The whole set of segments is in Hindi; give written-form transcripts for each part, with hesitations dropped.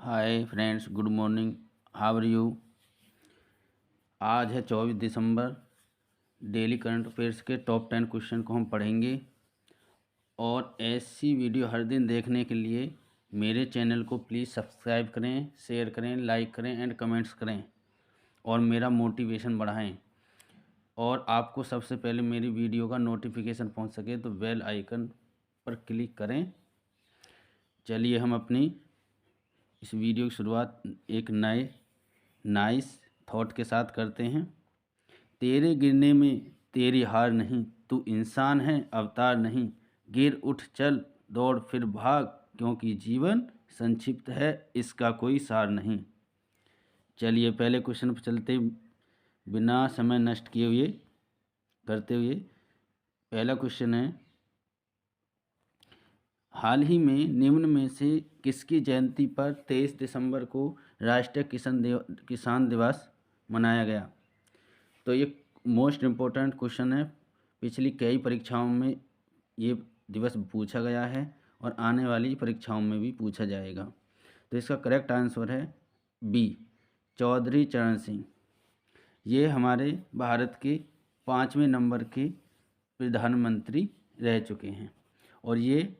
Hi friends, good morning. How are you. आज है 24 दिसंबर। डेली करंट अफेयर्स के टॉप 10 क्वेश्चन को हम पढ़ेंगे और ऐसी वीडियो हर दिन देखने के लिए मेरे चैनल को प्लीज़ सब्सक्राइब करें, शेयर करें, लाइक करें एंड कमेंट्स करें और मेरा मोटिवेशन बढ़ाएं। और आपको सबसे पहले मेरी वीडियो का नोटिफिकेशन पहुंच सके तो बेल आइकन पर क्लिक करें। चलिए हम अपनी इस वीडियो की शुरुआत एक नए नाइस थॉट के साथ करते हैं। तेरे गिरने में तेरी हार नहीं, तू इंसान है अवतार नहीं। गिर उठ चल दौड़ फिर भाग, क्योंकि जीवन संक्षिप्त है, इसका कोई सार नहीं। चलिए पहले क्वेश्चन पर चलते बिना समय नष्ट किए हुए करते हुए। पहला क्वेश्चन है, हाल ही में निम्न में से किसकी जयंती पर 23 दिसंबर को राष्ट्रीय किसान दिवस मनाया गया। तो ये मोस्ट इम्पोर्टेंट क्वेश्चन है। पिछली कई परीक्षाओं में ये दिवस पूछा गया है और आने वाली परीक्षाओं में भी पूछा जाएगा। तो इसका करेक्ट आंसर है बी, चौधरी चरण सिंह। ये हमारे भारत के 5वें नंबर के प्रधानमंत्री रह चुके हैं और ये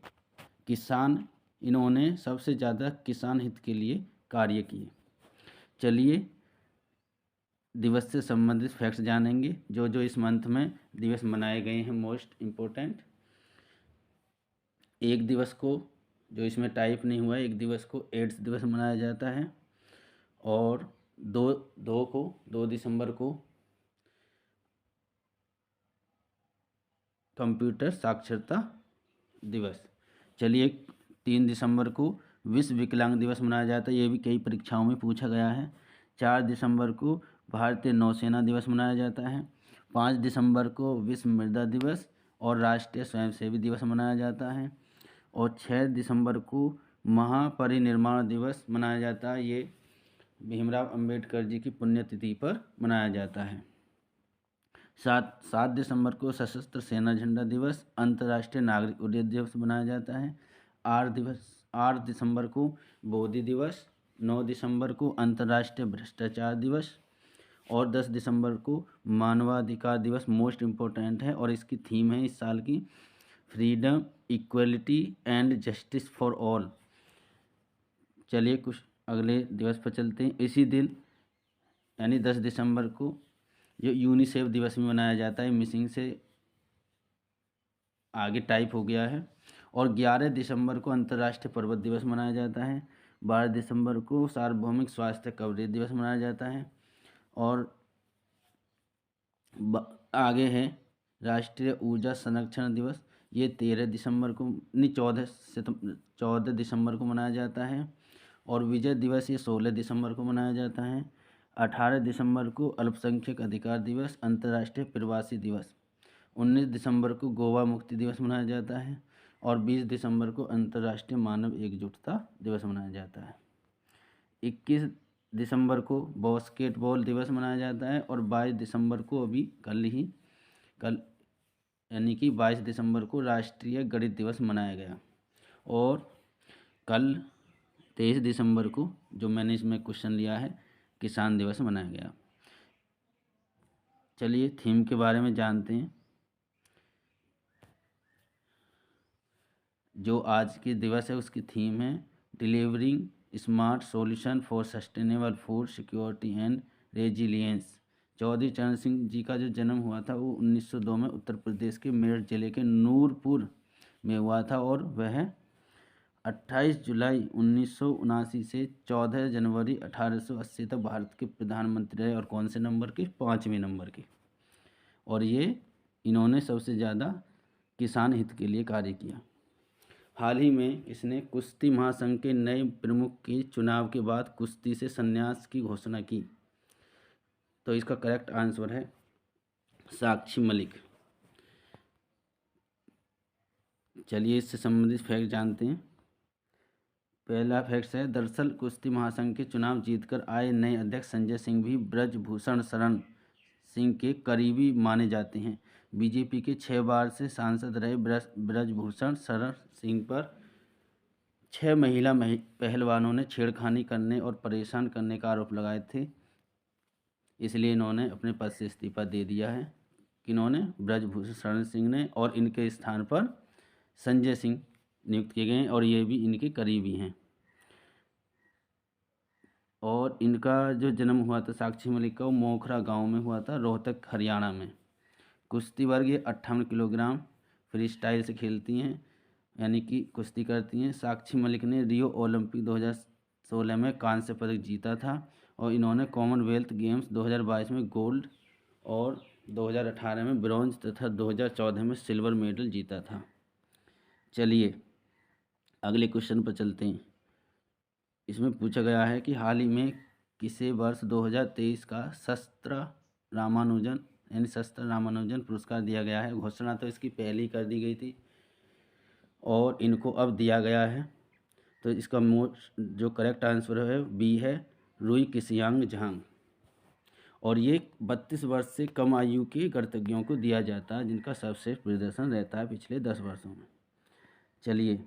इन्होंने सबसे ज़्यादा किसान हित के लिए कार्य किए। चलिए दिवस से संबंधित फैक्ट्स जानेंगे जो जो इस मंथ में दिवस मनाए गए हैं मोस्ट इम्पोर्टेंट। एक दिवस को, जो इसमें टाइप नहीं हुआ है, एक दिवस को एड्स दिवस मनाया जाता है और दो दिसंबर को कंप्यूटर साक्षरता दिवस। चलिए 3 दिसंबर को विश्व विकलांग दिवस मनाया जाता है, ये भी कई परीक्षाओं में पूछा गया है। 4 दिसंबर को भारतीय नौसेना दिवस मनाया जाता है। 5 दिसंबर को विश्व मृदा दिवस और राष्ट्रीय स्वयंसेवी दिवस मनाया जाता है और 6 दिसंबर को महापरिनिर्वाण दिवस मनाया जाता है। ये भीमराव अंबेडकर जी की पुण्यतिथि पर मनाया जाता है। 7 दिसंबर को सशस्त्र सेना झंडा दिवस, अंतर्राष्ट्रीय नागरिक उड्डयन दिवस मनाया जाता है। 8 दिसंबर को बोधि दिवस, 9 दिसंबर को अंतर्राष्ट्रीय भ्रष्टाचार दिवस और 10 दिसंबर को मानवाधिकार दिवस। मोस्ट इम्पोर्टेंट है और इसकी थीम है इस साल की freedom, equality and justice for all. चलिए कुछ अगले दिवस पर चलते हैं। इसी दिन यानी 10 दिसंबर को जो यूनिसेफ दिवस भी मनाया जाता है, मिसिंग से आगे टाइप हो गया है। और 11 दिसंबर को अंतर्राष्ट्रीय पर्वत दिवस मनाया जाता है। 12 दिसंबर को सार्वभौमिक स्वास्थ्य कवरेज दिवस मनाया जाता है और आगे है राष्ट्रीय ऊर्जा संरक्षण दिवस। ये 13 दिसंबर को नहीं 14 दिसंबर को मनाया जाता है और विजय दिवस ये 16 दिसंबर को मनाया जाता है। 18 दिसंबर को अल्पसंख्यक अधिकार दिवस, अंतर्राष्ट्रीय प्रवासी दिवस। 19 दिसंबर को गोवा मुक्ति दिवस मनाया जाता है और 20 दिसंबर को अंतर्राष्ट्रीय मानव एकजुटता दिवस मनाया जाता है। 21 दिसंबर को बास्केटबॉल दिवस मनाया जाता है और 22 दिसंबर को कल यानी कि 22 दिसंबर को राष्ट्रीय गणित दिवस मनाया गया और कल 23 दिसंबर को, जो मैंने इसमें क्वेश्चन लिया है, किसान दिवस मनाया गया। चलिए थीम के बारे में जानते हैं। जो आज की दिवस है उसकी थीम है delivering smart solution for sustainable food security and resilience. Chaudhary Charan Singh जी का जो जन्म हुआ था वो 1902 में उत्तर प्रदेश के मेरठ जिले के नूरपुर में हुआ था और वह 28 जुलाई 1979 से 14 जनवरी 1880 तक भारत के प्रधानमंत्री रहे और कौन से नंबर के, 5वें नंबर के। और ये इन्होंने सबसे ज़्यादा किसान हित के लिए कार्य किया। हाल ही में इसने कुश्ती महासंघ के नए प्रमुख के चुनाव के बाद कुश्ती से संन्यास की घोषणा की। तो इसका करेक्ट आंसर है साक्षी मलिक। चलिए इससे संबंधित फैक्ट जानते हैं। पहला फैक्ट है, दरअसल कुश्ती महासंघ के चुनाव जीतकर आए नए अध्यक्ष संजय सिंह भी ब्रजभूषण शरण सिंह के करीबी माने जाते हैं। बीजेपी के 6 बार से सांसद रहे ब्रजभूषण शरण सिंह पर 6 महिला पहलवानों ने छेड़खानी करने और परेशान करने का आरोप लगाए थे, इसलिए इन्होंने अपने पद से इस्तीफा दे दिया है। किन्होंने? ब्रजभूषण शरण सिंह ने, और इनके स्थान पर संजय सिंह नियुक्त किए गए हैं और ये भी इनके करीबी हैं। और इनका जो जन्म हुआ था साक्षी मलिक का, वो मोखरा गांव में हुआ था, रोहतक हरियाणा में। कुश्ती वर्ग ये 58 किलोग्राम फ्री स्टाइल से खेलती हैं, यानी कि कुश्ती करती हैं। साक्षी मलिक ने रियो ओलंपिक 2016 में कांस्य पदक जीता था और इन्होंने कॉमनवेल्थ गेम्स 2022 में गोल्ड और 2018 में ब्रॉन्ज तथा 2014 में सिल्वर मेडल जीता था। चलिए अगले क्वेश्चन पर चलते हैं। इसमें पूछा गया है कि हाल ही में किसे वर्ष 2023 का शस्त्र रामानुजन पुरस्कार दिया गया है। घोषणा तो इसकी पहले ही कर दी गई थी और इनको अब दिया गया है। तो इसका जो करेक्ट आंसर है बी है, रुई किसियांग झांग। और ये 32 वर्ष से कम आयु के गणतज्ञों को दिया जाता है, जिनका सर्वश्रेष्ठ प्रदर्शन रहता है पिछले 10 वर्षों में। चलिए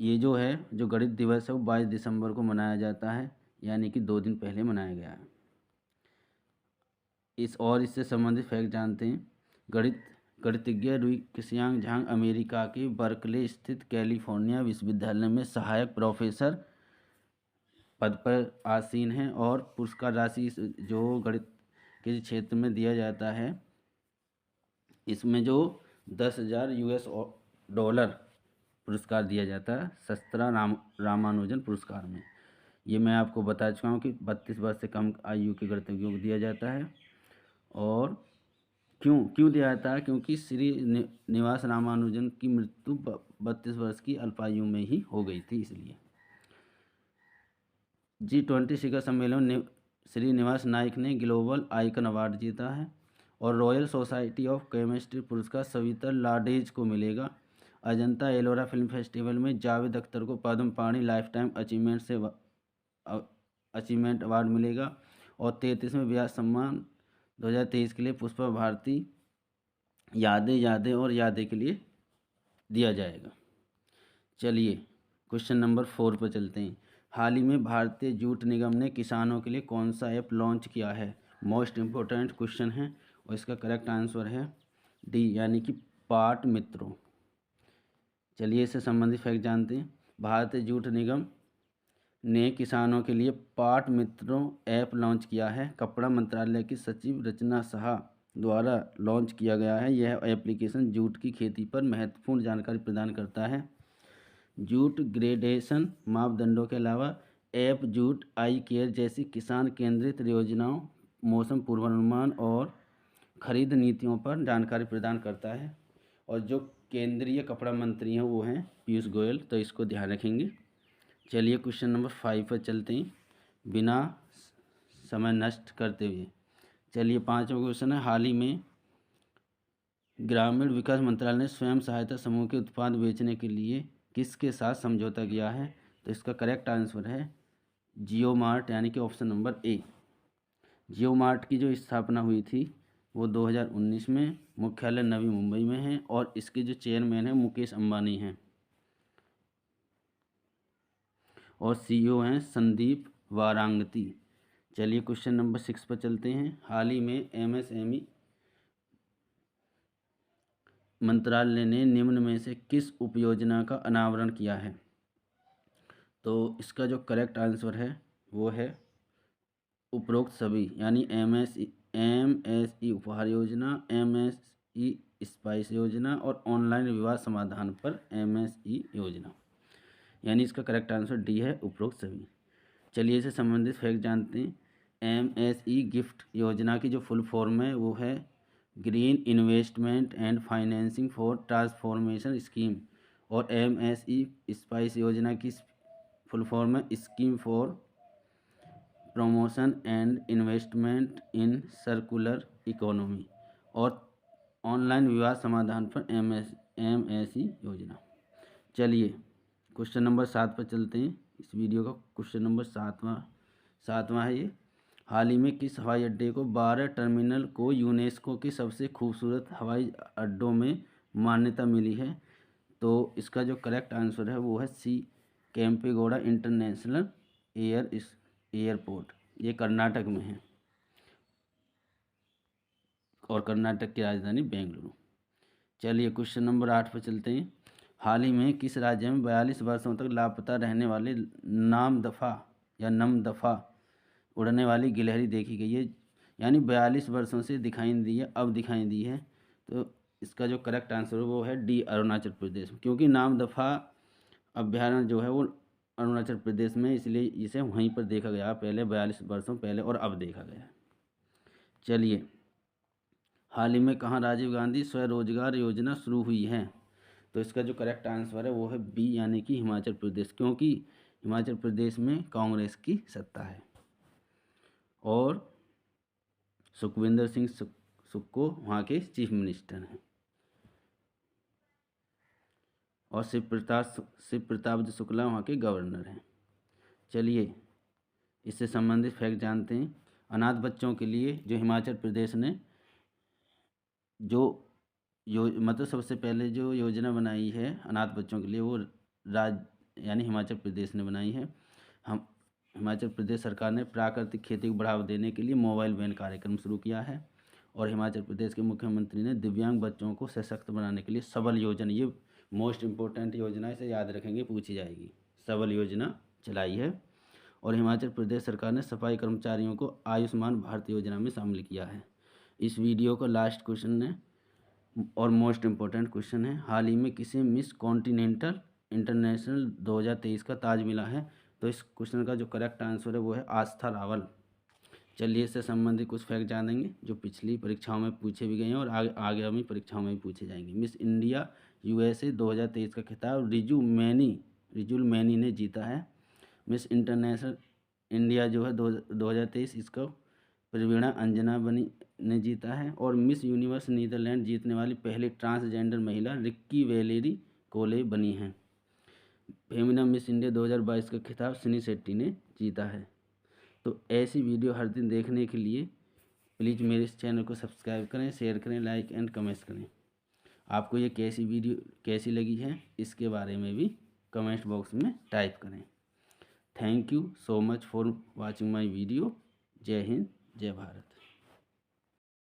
ये जो गणित दिवस है वो 22 दिसंबर को मनाया जाता है, यानी कि 2 दिन पहले मनाया गया है। इससे संबंधित फैक्ट जानते हैं। गणितज्ञ रुई किसियांग झांग अमेरिका के बर्कले स्थित कैलिफोर्निया विश्वविद्यालय में सहायक प्रोफेसर पद पर आसीन हैं और पुरस्कार राशि जो गणित के क्षेत्र में दिया जाता है, इसमें जो 10,000 US डॉलर पुरस्कार दिया जाता है शस्त्र रामानुजन पुरस्कार में। ये मैं आपको बता चुका हूँ कि 32 वर्ष से कम आयु के गणतज्ञों को दिया जाता है। और क्यों दिया जाता है? क्योंकि श्री निवास रामानुजन की मृत्यु 32 वर्ष की अल्पायु में ही हो गई थी, इसलिए। G20 शिखर सम्मेलन में श्रीनिवास नाइक ने ग्लोबल आइकन अवार्ड जीता है। और रॉयल सोसाइटी ऑफ केमिस्ट्री पुरस्कार सविता लाडेज को मिलेगा। अजंता एलोरा फिल्म फेस्टिवल में जावेद अख्तर को पद्म पाणि लाइफ टाइम अचीवमेंट अवार्ड मिलेगा। और 33वें व्यास सम्मान 2023 के लिए पुष्पा भारती यादें के लिए दिया जाएगा। चलिए क्वेश्चन नंबर 4 पर चलते हैं। हाल ही में भारतीय जूट निगम ने किसानों के लिए कौन सा ऐप लॉन्च किया है? मोस्ट इम्पोर्टेंट क्वेश्चन है और इसका करेक्ट आंसर है डी, यानी कि पाट मित्रों। चलिए इससे संबंधित फैक्ट जानते हैं। भारतीय जूट निगम ने किसानों के लिए पाट मित्रों ऐप लॉन्च किया है। कपड़ा मंत्रालय की सचिव रचना साहा द्वारा लॉन्च किया गया है। यह एप्लीकेशन जूट की खेती पर महत्वपूर्ण जानकारी प्रदान करता है। जूट ग्रेडेशन मापदंडों के अलावा ऐप जूट आई केयर जैसी किसान केंद्रित योजनाओं, मौसम पूर्वानुमान और खरीद नीतियों पर जानकारी प्रदान करता है। और जो केंद्रीय कपड़ा मंत्री हैं वो हैं पीयूष गोयल, तो इसको ध्यान रखेंगे। चलिए क्वेश्चन नंबर 5 पर चलते हैं बिना समय नष्ट करते हुए। चलिए 5वां क्वेश्चन है। हाल ही में ग्रामीण विकास मंत्रालय ने स्वयं सहायता समूह के उत्पाद बेचने के लिए किसके साथ समझौता किया है? तो इसका करेक्ट आंसर है जियो मार्ट, यानी कि option number A. Jio mart की जो स्थापना हुई थी वो 2019 में, मुख्यालय नवी मुंबई में है और इसके जो चेयरमैन हैं मुकेश अंबानी हैं और CEO हैं संदीप वारांगती। चलिए क्वेश्चन नंबर 6 पर चलते हैं। हाल ही में MSME मंत्रालय ने निम्न में से किस उपयोजना का अनावरण किया है? तो इसका जो करेक्ट आंसर है वो है उपरोक्त सभी, यानी MSE उपहार योजना, MSE स्पाइस योजना और ऑनलाइन विवाद समाधान पर MSE योजना, यानी इसका करेक्ट आंसर डी है, उपरोक्त सभी। चलिए इससे संबंधित फैक्ट जानते हैं। MSE गिफ्ट योजना की जो फुल फॉर्म है वो है green investment and financing for transformation scheme. और MSE स्पाइस योजना की फुल फॉर्म है scheme for promotion and investment in circular economy. और ऑनलाइन विवाद समाधान पर MSE योजना। चलिए क्वेश्चन नंबर 7 पर चलते हैं। इस वीडियो का क्वेश्चन नंबर 7वां है ये। हाल ही में किस हवाई अड्डे को 12 टर्मिनल को यूनेस्को के सबसे खूबसूरत हवाई अड्डों में मान्यता मिली है? तो इसका जो करेक्ट आंसर है वो है सी, केम्पेगौड़ा इंटरनेशनल एयरपोर्ट। ये कर्नाटक में है और कर्नाटक की राजधानी बेंगलुरु। चलिए क्वेश्चन नंबर 8 पर चलते हैं। हाल ही में किस राज्य में 42 वर्षों तक लापता रहने वाले नम दफा उड़ने वाली गिलहरी देखी गई है? यानी 42 वर्षों से दिखाई नहीं दी है, अब दिखाई दी है। तो इसका जो करेक्ट आंसर है वो है डी, अरुणाचल प्रदेश, क्योंकि नाम दफा अभ्यारण्य जो है वो अरुणाचल प्रदेश में, इसलिए इसे वहीं पर देखा गया पहले, 42 वर्षों पहले, और अब देखा गया। चलिए, हाल ही में कहाँ राजीव गांधी स्वरोजगार योजना शुरू हुई है? तो इसका जो करेक्ट आंसर है वो है बी, यानी कि हिमाचल प्रदेश, क्योंकि हिमाचल प्रदेश में कांग्रेस की सत्ता है और सुखविंदर सिंह सुक्खू वहाँ के चीफ मिनिस्टर हैं और शिव प्रताप शुक्ला वहाँ के गवर्नर हैं। चलिए, इससे संबंधित फैक्ट जानते हैं। अनाथ बच्चों के लिए जो हिमाचल प्रदेश ने मतलब सबसे पहले जो योजना बनाई है अनाथ बच्चों के लिए, वो यानी हिमाचल प्रदेश ने बनाई है। हम हिमाचल प्रदेश सरकार ने प्राकृतिक खेती को बढ़ावा देने के लिए मोबाइल वैन कार्यक्रम शुरू किया है और हिमाचल प्रदेश के मुख्यमंत्री ने दिव्यांग बच्चों को सशक्त बनाने के लिए सबल योजना, ये मोस्ट इम्पोर्टेंट योजना, इसे याद रखेंगे, पूछी जाएगी, सबल योजना चलाई है। और हिमाचल प्रदेश सरकार ने सफाई कर्मचारियों को आयुष्मान भारत योजना में शामिल किया है। इस वीडियो का लास्ट क्वेश्चन है और मोस्ट इम्पोर्टेंट क्वेश्चन है, हाल ही में किसे मिस कॉन्टिनेंटल इंटरनेशनल 2023 का ताज मिला है? तो इस क्वेश्चन का जो करेक्ट आंसर है वो है आस्था रावल। चलिए, इससे संबंधित कुछ फैक्ट जानेंगे जो पिछली परीक्षाओं में पूछे भी गए हैं और आगामी परीक्षाओं में भी पूछे जाएंगे। मिस इंडिया USA 2023 का खिताब रिजुल मैनी ने जीता है। मिस इंटरनेशनल इंडिया जो है 2023, इसका प्रवीणा अंजना बनी ने जीता है। और मिस यूनिवर्स नीदरलैंड जीतने वाली पहली ट्रांसजेंडर महिला रिक्की वेलेरी कोले बनी हैं। फेमिना मिस इंडिया 2022 का खिताब सनी शेट्टी ने जीता है। तो ऐसी वीडियो हर दिन देखने के लिए प्लीज़ मेरे इस चैनल को सब्सक्राइब करें, शेयर करें, लाइक एंड कमेंट्स करें। आपको ये कैसी वीडियो कैसी लगी है इसके बारे में भी कमेंट बॉक्स में टाइप करें। Thank you so much for watching my video. जय हिंद, जय भारत।